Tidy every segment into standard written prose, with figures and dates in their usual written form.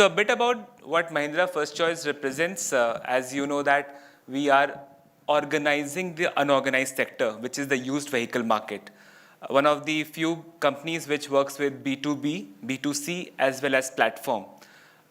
So a bit about what Mahindra First Choice represents. As you know that we are organizing the unorganized sector, which is the used vehicle market. One of the few companies which works with B2B, B2C, as well as platform.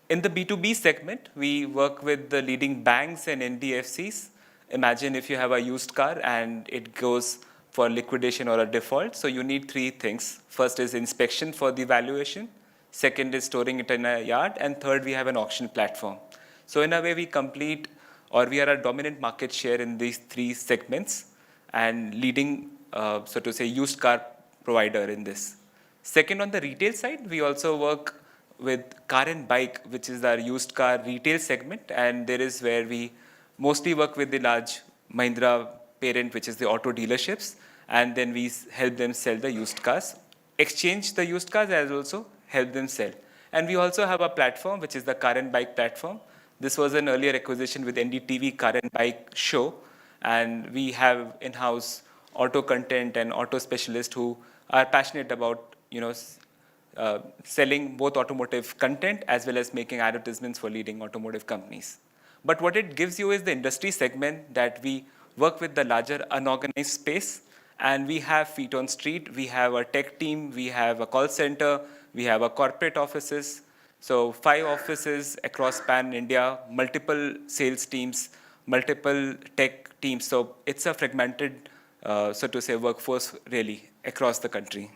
In the B2B segment, we work with the leading banks and NBFCs. Imagine if you have a used car and it goes for liquidation or a default. So you need three things. First is inspection for the valuation. Second is storing it in a yard. And third, we have an auction platform. So in a way, we complete, or we are a dominant market share in these three segments and leading, so to say, used car provider in this. Second, on the retail side, we also work with car and bike, which is our used car retail segment. And there is where we mostly work with the large Mahindra parent, which is the auto dealerships. And then we help them sell the used cars, exchange the used cars, as also help them sell. And we also have a platform, which is the car and bike platform. This was an earlier acquisition with NDTV car and bike show. And we have in-house auto content and auto specialists who are passionate about, selling both automotive content as well as making advertisements for leading automotive companies. But what it gives you is the industry segment that we work with the larger unorganized space, and we have feet on street. We have a tech team, we have a call center, we have a corporate offices. So 5 offices across pan India, multiple sales teams, multiple tech teams. So it's a fragmented, so to say, workforce really across the country.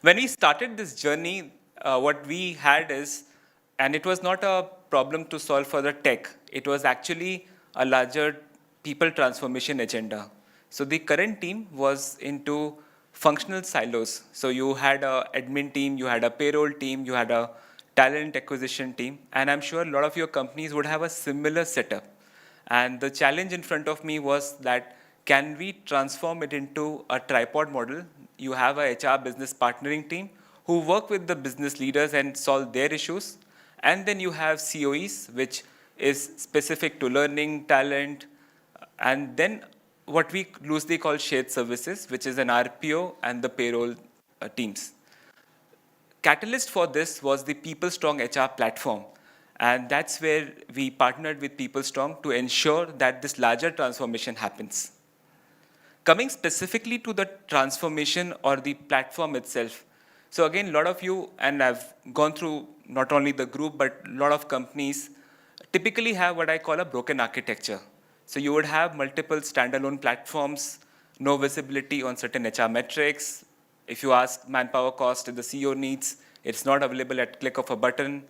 When we started this journey, what we had is, and it was not a problem to solve for the tech, it was actually a larger people transformation agenda. So the current team was into functional silos. So you had an admin team, you had a payroll team, you had a talent acquisition team, and I'm sure a lot of your companies would have a similar setup. And the challenge in front of me was that, can we transform it into a tripod model? You have a HR business partnering team who work with the business leaders and solve their issues. And then you have COEs, which is specific to learning, talent, and then what we loosely call shared services, which is an RPO and the payroll teams. Catalyst for this was the PeopleStrong HR platform. And that's where we partnered with PeopleStrong to ensure that this larger transformation happens. Coming specifically to the transformation or the platform itself. So again, a lot of you, and I've gone through not only the group, but a lot of companies typically have what I call a broken architecture. So you would have multiple standalone platforms, no visibility on certain HR metrics. If you ask manpower cost the CEO needs, it's not available at click of a button.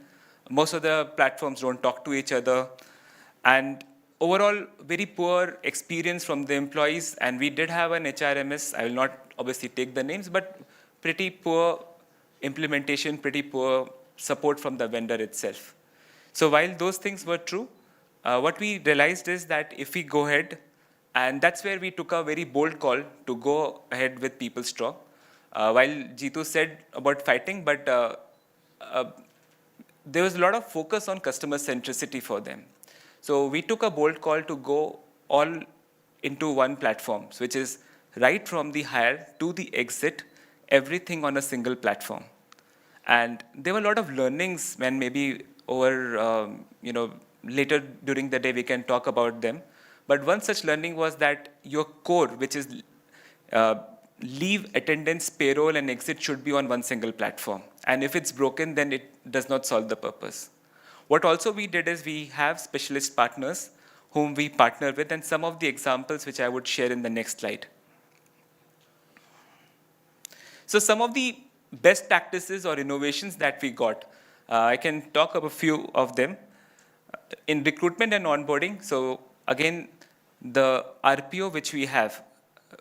Most of the platforms don't talk to each other. And overall, very poor experience from the employees. And we did have an HRMS. I will not obviously take the names, but pretty poor implementation, pretty poor support from the vendor itself. So while those things were true, what we realized is that if we go ahead, and that's where we took a very bold call to go ahead with PeopleStrong. While Jeetu said about fighting, but there was a lot of focus on customer centricity for them. So we took a bold call to go all into one platform, which is right from the hire to the exit, everything on a single platform. And there were a lot of learnings, when maybe over, later during the day we can talk about them. But one such learning was that your core, which is leave, attendance, payroll, and exit, should be on one single platform. And if it's broken, then it does not solve the purpose. What also we did is we have specialist partners whom we partner with, and some of the examples which I would share in the next slide. So some of the best practices or innovations that we got, I can talk about a few of them. In recruitment and onboarding, so again, the RPO which we have,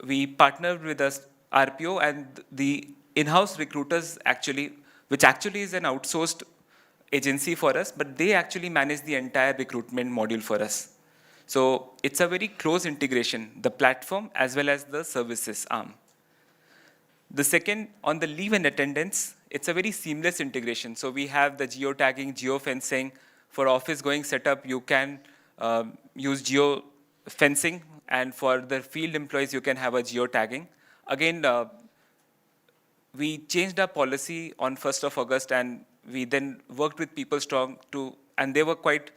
we partnered with us RPO and the in-house recruiters actually, which actually is an outsourced agency for us, but they actually manage the entire recruitment module for us. So it's a very close integration, the platform as well as the services arm. The second, on the leave and attendance, it's a very seamless integration. So we have the geo-tagging, geo-fencing. For office-going setup, you can use geo-fencing, and for the field employees, you can have a geo-tagging. Again, we changed our policy on 1st of August, and we then worked with PeopleStrong and they were quite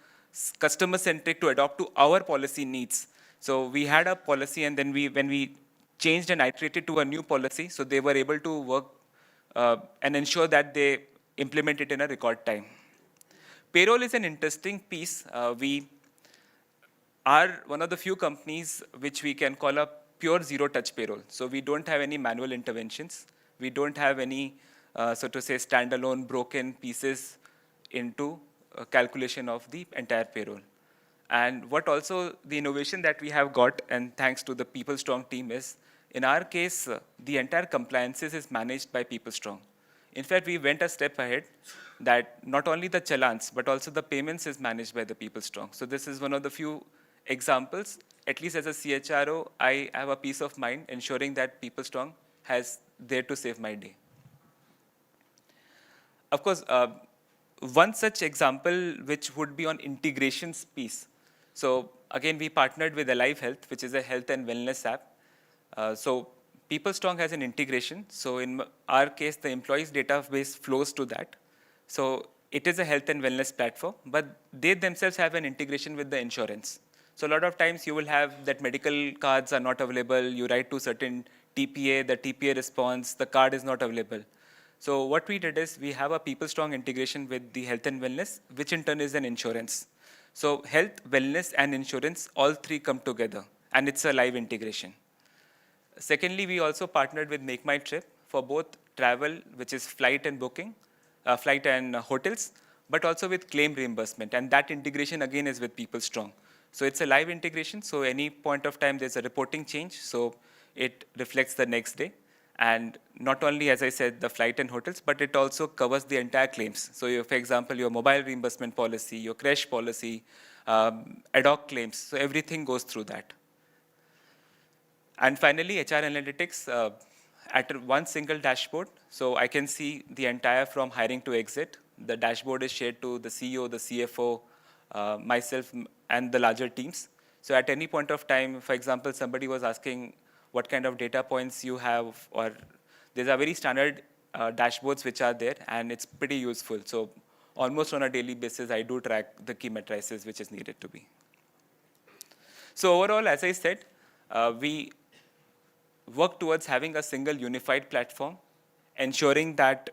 customer-centric to adopt to our policy needs. So we had a policy, and then when we changed and iterated to a new policy, so they were able to work and ensure that they implement it in a record time. Payroll is an interesting piece. We are one of the few companies which we can call a pure zero-touch payroll. So we don't have any manual interventions. We don't have any, so to say, standalone broken pieces into calculation of the entire payroll. And what also the innovation that we have got, and thanks to the PeopleStrong team, is in our case, the entire compliances is managed by PeopleStrong. In fact, we went a step ahead that not only the challans, but also the payments is managed by the PeopleStrong. So this is one of the few examples. At least as a CHRO, I have a peace of mind ensuring that PeopleStrong has there to save my day. Of course, one such example which would be on integrations piece. So again, we partnered with Alive Health, which is a health and wellness app. So PeopleStrong has an integration. So in our case, the employees database flows to that. So it is a health and wellness platform, but they themselves have an integration with the insurance. So a lot of times you will have that medical cards are not available. You write to certain TPA, the TPA responds, the card is not available. So what we did is we have a PeopleStrong integration with the health and wellness, which in turn is an insurance. So health, wellness, and insurance, all three come together, and it's a live integration. Secondly, we also partnered with Make My Trip for both travel, which is flight and booking, flight and hotels, but also with claim reimbursement. And that integration again is with PeopleStrong. So it's a live integration. So any point of time there's a reporting change, so it reflects the next day. And not only, as I said, the flight and hotels, but it also covers the entire claims. So for example, your mobile reimbursement policy, your crash policy, ad hoc claims. So everything goes through that. And finally, HR analytics at one single dashboard. So I can see the entire from hiring to exit. The dashboard is shared to the CEO, the CFO, myself, and the larger teams. So at any point of time, for example, somebody was asking what kind of data points you have, or there's a very standard dashboards which are there, and it's pretty useful. So almost on a daily basis, I do track the key matrices which is needed to be. So overall, as I said, we work towards having a single unified platform, ensuring that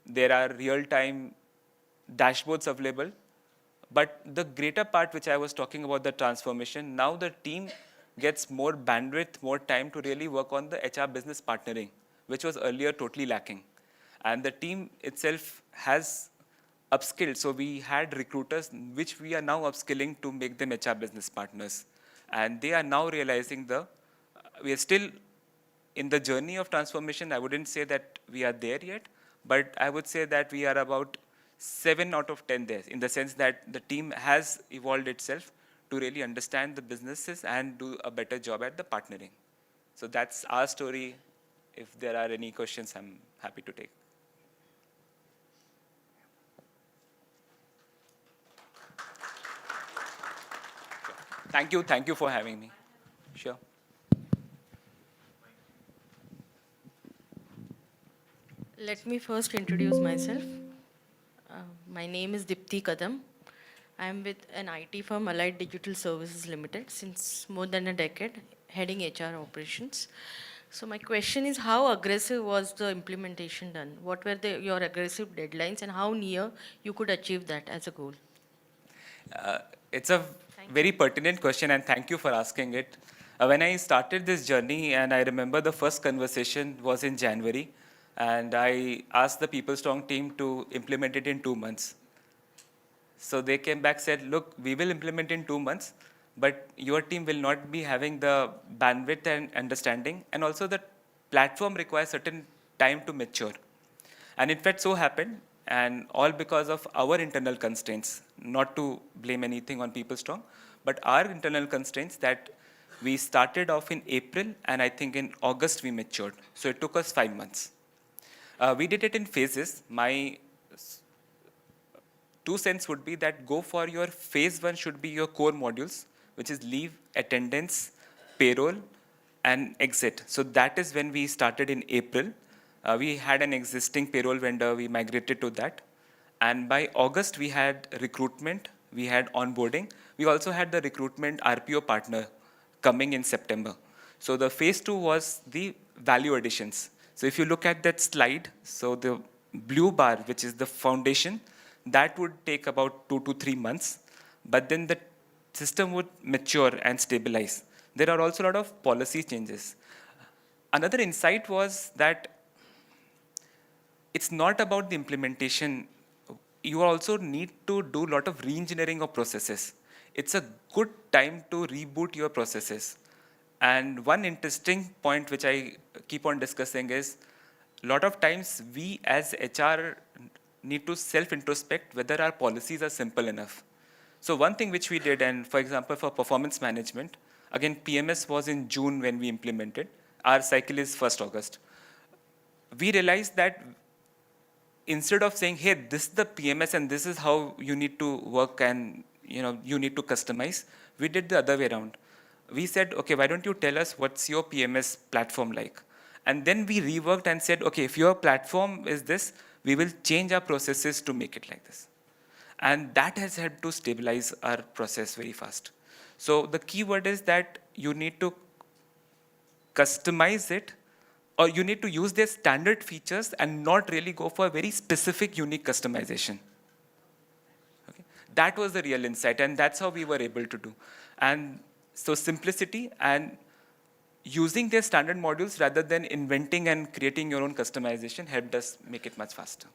there are real-time dashboards available. But the greater part which I was talking about, the transformation, now the team gets more bandwidth, more time to really work on the HR business partnering, which was earlier totally lacking. And the team itself has upskilled. So we had recruiters, which we are now upskilling to make them HR business partners. And they are now realizing we are still in the journey of transformation. I wouldn't say that we are there yet, but I would say that we are about 7 out of 10 there, in the sense that the team has evolved itself to really understand the businesses and do a better job at the partnering. So that's our story. If there are any questions, I'm happy to take. Thank you for having me. Sure. Let me first introduce myself. My name is Dipti Kadam. I am with an IT firm, Allied Digital Services Limited, since more than a decade, heading HR operations. So my question is, how aggressive was the implementation done? What were your aggressive deadlines, and how near you could achieve that as a goal? It's a very pertinent question, and thank you for asking it. When I started this journey, and I remember the first conversation was in January, and I asked the PeopleStrong team to implement it in 2 months. So they came back, said, look, we will implement in 2 months, but your team will not be having the bandwidth and understanding, and also the platform requires certain time to mature. And in fact, so happened, and all because of our internal constraints, not to blame anything on PeopleStrong, but our internal constraints that we started off in April, and I think in August we matured. So it took us 5 months. We did it in phases. My 2 cents would be that go for your phase 1 should be your core modules, which is leave, attendance, payroll, and exit. So that is when we started in April. We had an existing payroll vendor. We migrated to that. And by August, we had recruitment, we had onboarding. We also had the recruitment RPO partner coming in September. So the phase 2 was the value additions. So if you look at that slide, so the blue bar, which is the foundation, that would take about 2 to 3 months. But then the system would mature and stabilize. There are also a lot of policy changes. Another insight was that it's not about the implementation. You also need to do a lot of re-engineering of processes. It's a good time to reboot your processes. And one interesting point which I keep on discussing is a lot of times we as HR need to self-introspect whether our policies are simple enough. So one thing which we did, and for example, for performance management, again, PMS was in June when we implemented. Our cycle is 1st August. We realized that instead of saying, hey, this is the PMS and this is how you need to work and you need to customize, we did the other way around. We said, okay, why don't you tell us what's your PMS platform like? And then we reworked and said, okay, if your platform is this, we will change our processes to make it like this. And that has helped to stabilize our process very fast. So the key word is that you need to customize it, or you need to use their standard features and not really go for a very specific, unique customization. Okay? That was the real insight, and that's how we were able to do. And so simplicity and using their standard modules rather than inventing and creating your own customization helped us make it much faster.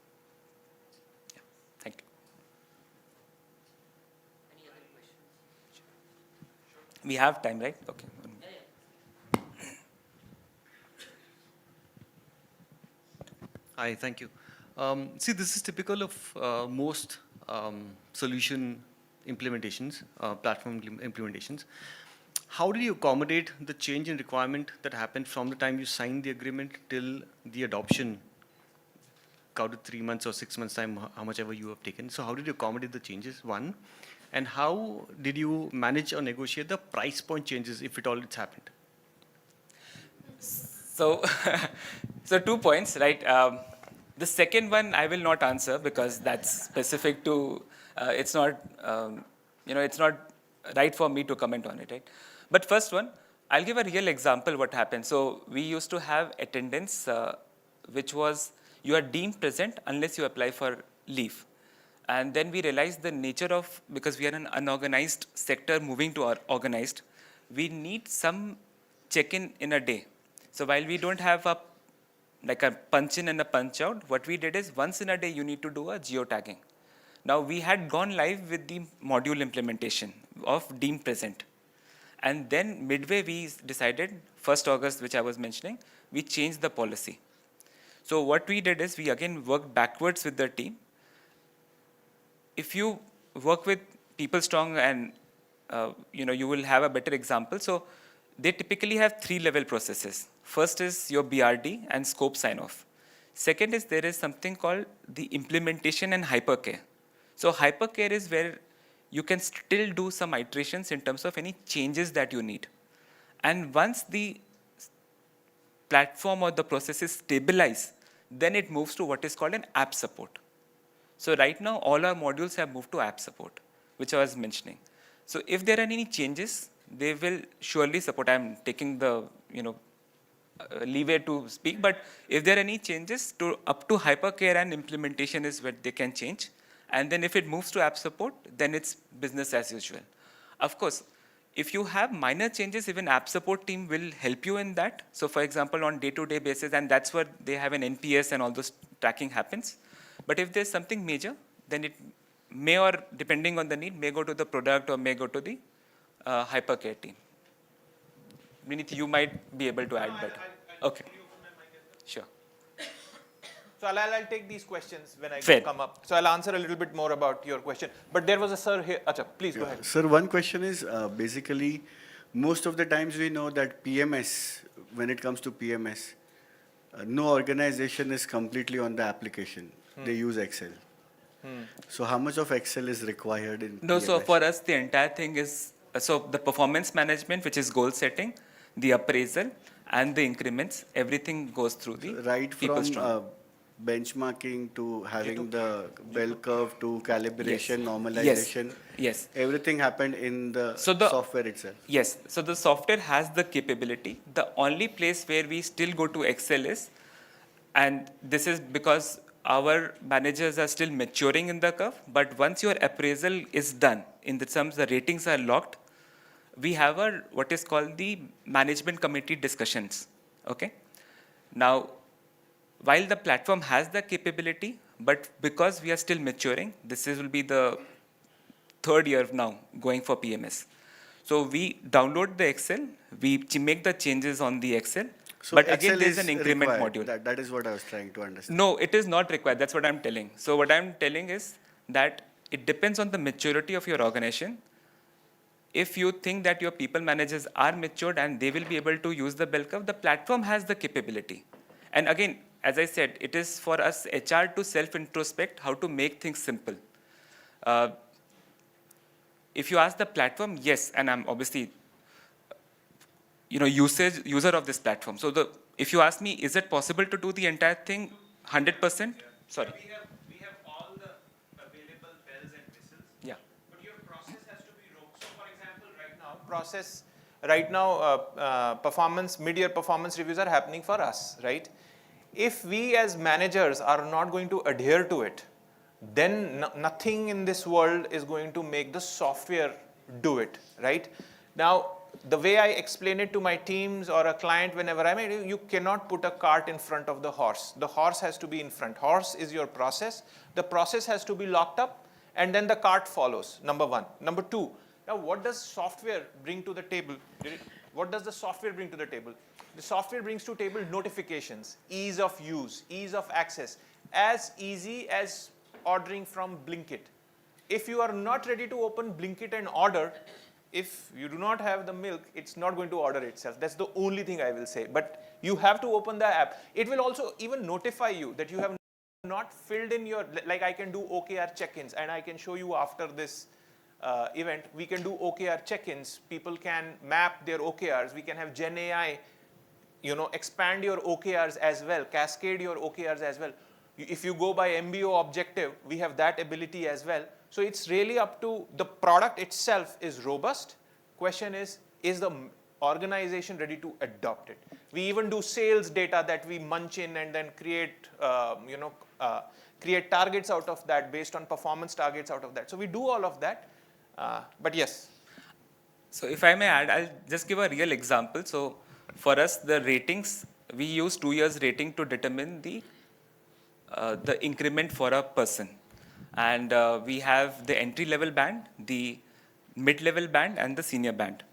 Yeah. Thank you. Any other questions? We have time, right? Okay. Hi, thank you. See, this is typical of most solution implementations, platform implementations. How do you accommodate the change in requirement that happened from the time you signed the agreement till the adoption? Count it 3 months or 6 months time, how much ever you have taken. So how did you accommodate the changes, one? And how did you manage or negotiate the price point changes, if at all it's happened? So, so 2 points, right? The second one I will not answer because that's specific to, it's not, it's not right for me to comment on it, right? But first one, I'll give a real example what happened. So we used to have attendance, which was you are deemed present unless you apply for leave. And then we realized the nature of, because we are an unorganized sector moving to organized, we need some check-in in a day. So while we don't have a punch in and a punch out, what we did is once in a day you need to do a geotagging. Now we had gone live with the module implementation of deemed present. And then midway we decided, 1st August, which I was mentioning, we changed the policy. So what we did is we again worked backwards with the team. If you work with PeopleStrong and you will have a better example. So they typically have 3-level processes. First is your BRD and scope sign-off. Second is there is something called the implementation and hypercare. So hypercare is where you can still do some iterations in terms of any changes that you need. And once the platform or the process is stabilized, then it moves to what is called an app support. So right now, all our modules have moved to app support, which I was mentioning. So if there are any changes, they will surely support. I'm taking the leeway to speak, but if there are any changes to up to hypercare and implementation is where they can change. And then if it moves to app support, then it's business as usual. Of course, if you have minor changes, even app support team will help you in that. So for example, on day-to-day basis, and that's where they have an NPS and all those tracking happens. But if there's something major, then it may, or depending on the need, may go to the product or may go to the hypercare team. Vineet, you might be able to add better. Okay. Sure. So I'll take these questions when I Fair. come up. So I'll answer a little bit more about your question. But there was a sir here. Acha, please go ahead. Sir, one question is basically most of the times we know that PMS, when it comes to PMS, no organization is completely on the application. They use Excel. So how much of Excel is required in No, PMS? so for us, the entire thing is, so the performance management, which is goal setting, the appraisal, and the increments, everything goes through the Right from PeopleStrong. benchmarking to having the bell curve to calibration, Yes. normalization. Yes. Everything happened in the So the software itself. Yes, so the software has the capability. The only place where we still go to Excel is, and this is because our managers are still maturing in the curve, but once your appraisal is done, in the terms the ratings are locked, we have a what is called the management committee discussions. Okay. Now, while the platform has the capability, but because we are still maturing, will be the third year now going for PMS. So we download the Excel, we make the changes on the Excel, So but Excel again there's is an increment required. module. That is what I was trying to understand. No, it is not required. That's what I'm telling. So what I'm telling is that it depends on the maturity of your organization. If you think that your people managers are matured and they will be able to use the bell curve, the platform has the capability. And again, as I said, it is for us HR to self-introspect how to make things simple. If you ask the platform, yes, and I'm obviously user of this platform. So if you ask me, is it possible to do the entire thing 100%? Sorry. We have all the available bells and whistles. Yeah. But your process has to be robust. So for example, right now, mid-year performance reviews are happening for us, right? If we as managers are not going to adhere to it, then nothing in this world is going to make the software do it, right? Now, the way I explain it to my teams or a client whenever I'm in, you cannot put a cart in front of the horse. The horse has to be in front. Horse is your process. The process has to be locked up, and then the cart follows, number one. Number two, now what does software bring to the table? What does the software bring to the table? The software brings to table notifications, ease of use, ease of access, as easy as ordering from Blinkit. If you are not ready to open Blinkit and order, if you do not have the milk, it's not going to order itself. That's the only thing I will say. But you have to open the app. It will also even notify you that you have not filled in your, like I can do OKR check-ins, and I can show you after this event, we can do OKR check-ins. People can map their OKRs. We can have Gen AI, expand your OKRs as well, cascade your OKRs as well. If you go by MBO objective, we have that ability as well. So it's really up to the product itself is robust. Question is the organization ready to adopt it? We even do sales data that we munch in and then create, create targets out of that based on performance targets out of that. So we do all of that, but yes. So if I may add, I'll just give a real example. So for us, the ratings, we use 2 years rating to determine the increment for a person. And we have the entry-level band, the mid-level band, and the senior band.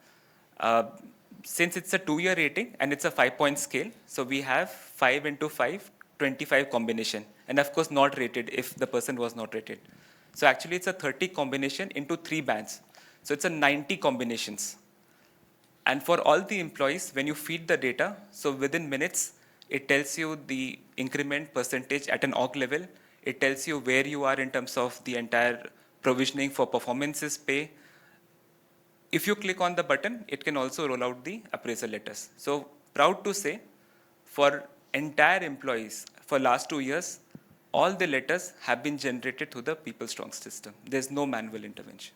Since it's a 2-year rating and it's a 5-point scale, so we have 5 into 5, 25 combination. And of course, not rated if the person was not rated. So actually, it's a 30 combination into 3 bands. So it's a 90 combinations. And for all the employees, when you feed the data, so within minutes, it tells you the increment percentage at an org level. It tells you where you are in terms of the entire provisioning for performances pay. If you click on the button, it can also roll out the appraisal letters. So proud to say, for entire employees, for last 2 years, all the letters have been generated through the PeopleStrong system. There's no manual intervention.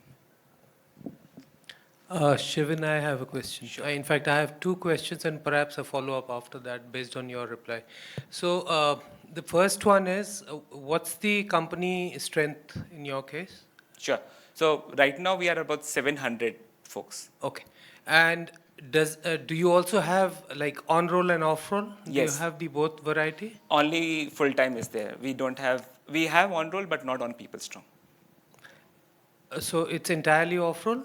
Shivin, I have a question. Sure. In fact, I have 2 questions and perhaps a follow-up after that based on your reply. So the first one is, what's the company strength in your case? Sure. So right now we are about 700 folks. Okay. And do you also have like on-roll and off-roll? Yes. Do you have the both variety? Only full-time is there. We have on-roll, but not on PeopleStrong. So it's entirely off-roll?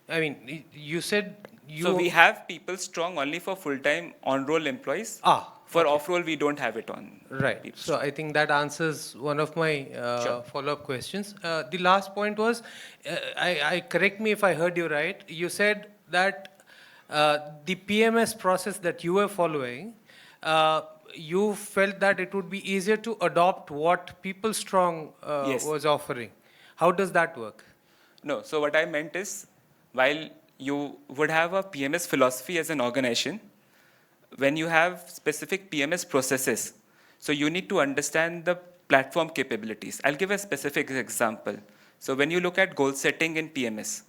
I mean, you said you... So we have PeopleStrong only for full-time on-roll employees. For off-roll, we don't have it on. Right. PeopleStrong. So I think that answers one of my Sure. follow-up questions. The last point was, I correct me if I heard you right. You said that the PMS process that you were following, you felt that it would be easier to adopt what PeopleStrong Yes. was offering. How does that work? No, so what I meant is, while you would have a PMS philosophy as an organization, when you have specific PMS processes, So you need to understand the platform capabilities. I'll give a specific example. So when you look at goal setting in PMS,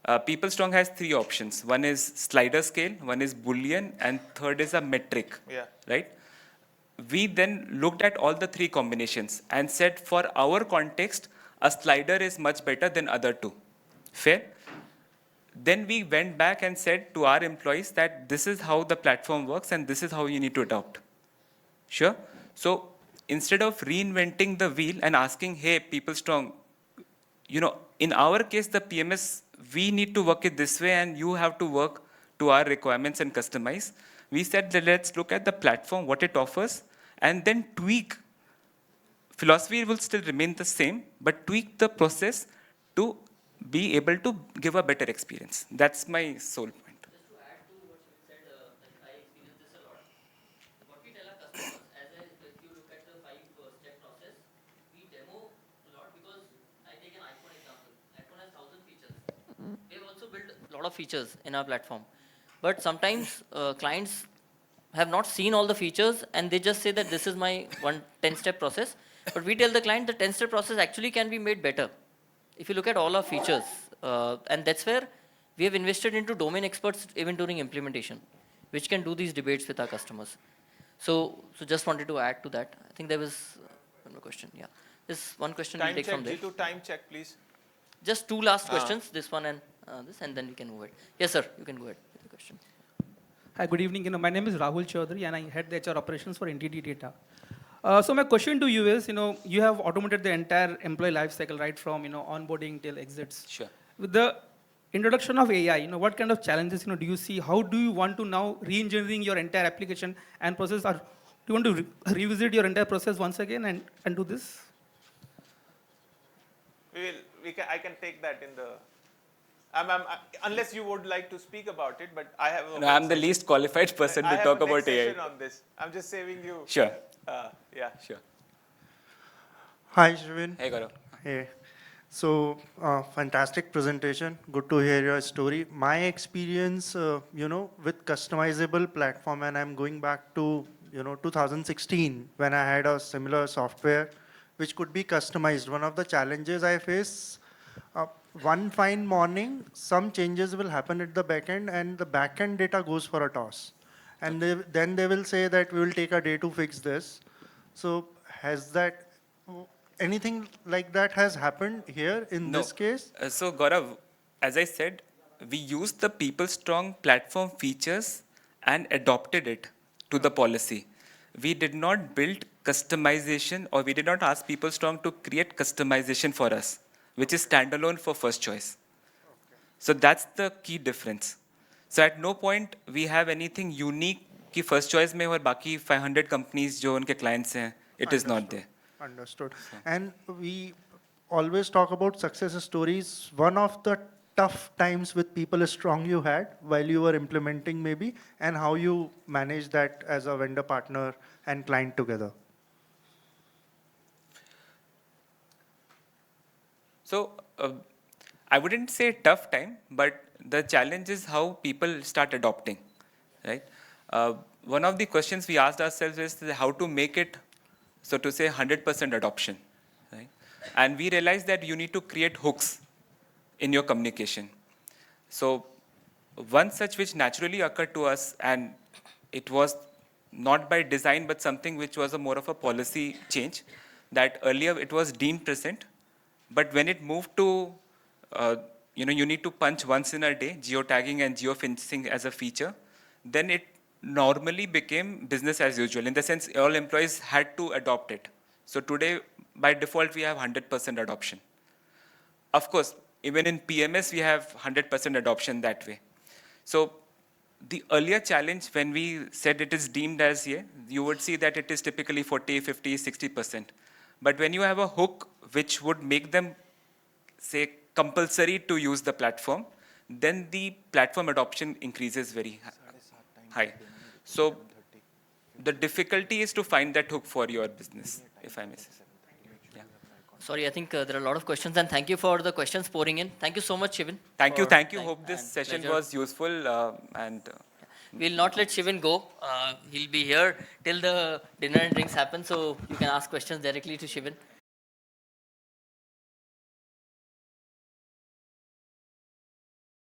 PeopleStrong has three options. One is slider scale, one is Boolean, and third is a metric, Yeah. right? We then looked at all the three combinations and said for our context, a slider is much better than other two. Fair? Then we went back and said to our employees that this is how the platform works and this is how you need to adopt. Sure? So instead of reinventing the wheel and asking, hey, PeopleStrong, in our case, the PMS, we need to work it this way and you have to work to our requirements and customize. We said that let's look at the platform, what it offers, and then tweak. Philosophy will still remain the same, but tweak the process to be able to give a better experience. That's my sole point. Just to add to what you said, I experience this a lot. What we tell our customers, if you look at the 5-step process, we demo a lot because I take an iPhone example. iPhone has 1,000 features. We have also built a lot of features in our platform. But sometimes clients have not seen all the features and they just say that this is my 10-step process. But we tell the client the 10-step process actually can be made better. If you look at all our features, and that's where we have invested into domain experts even during implementation, which can do these debates with our customers. So just wanted to add to that. I think there was one more question. Yeah, there's one question we'll Time take check, from there. G2, time check, please. Just two last questions, this one and this, and then we can move it. Yes, sir, you can go ahead with the question. Hi, good evening. My name is Rahul Chaudhary, and I head the HR operations for Entity Data. So my question to you is, you have automated the entire employee life cycle, right, from onboarding till exits. Sure. With the introduction of AI, what kind of challenges do you see? How do you want to now re-engineering your entire application and process? Or do you want to revisit your entire process once again and do this? I can take that in the. Unless you would like to speak about it, but I have. No, I'm the least qualified person to talk about AI. Session on this. I'm just saving you. Sure. Yeah. Sure. Hi, Shivin. Hey, Gaurav. Hey. So, fantastic presentation. Good to hear your story. My experience, with customizable platform, and I'm going back to, 2016 when I had a similar software which could be customized. One of the challenges I face, one fine morning, some changes will happen at the backend, and the backend data goes for a toss. And then they will say that we will take a day to fix this. So has anything like that has happened here in this case? So Gaurav, as I said, we used the PeopleStrong platform features and adopted it to the policy. We did not build customization, or we did not ask PeopleStrong to create customization for us, which is standalone for First Choice. Okay. So that's the key difference. So at no point we have anything unique कि First Choice में और बाकी 500 companies जो उनके clients हैं, it is not there. Understood. And we always talk about success stories. One of the tough times with PeopleStrong you had while you were implementing maybe, and how you manage that as a vendor partner and client together. So I wouldn't say tough time, but the challenge is how people start adopting, right? One of the questions we asked ourselves is how to make it, so to say, 100% adoption, right? And we realized that you need to create hooks in your communication. So one such which naturally occurred to us, and it was not by design, but something which was more of a policy change, that earlier it was deemed present, but when it moved to, you need to punch once in a day, geotagging and geofencing as a feature, then it normally became business as usual. In the sense, all employees had to adopt it. So today, by default, we have 100% adoption. Of course, even in PMS, we have 100% adoption that way. So the earlier challenge, when we said it is deemed as you would see that it is typically 40, 50, 60%. But when you have a hook which would make them, say, compulsory to use the platform, then the platform adoption increases very high. So the difficulty is to find that hook for your business, if I may say. Yeah. Sorry, I think there are a lot of questions, and thank you for the questions pouring in. Thank you so much, Shivin. Thank you. Hope this session was useful. We'll not let Shivin go. He'll be here till the dinner and drinks happen, so you can ask questions directly to Shivin.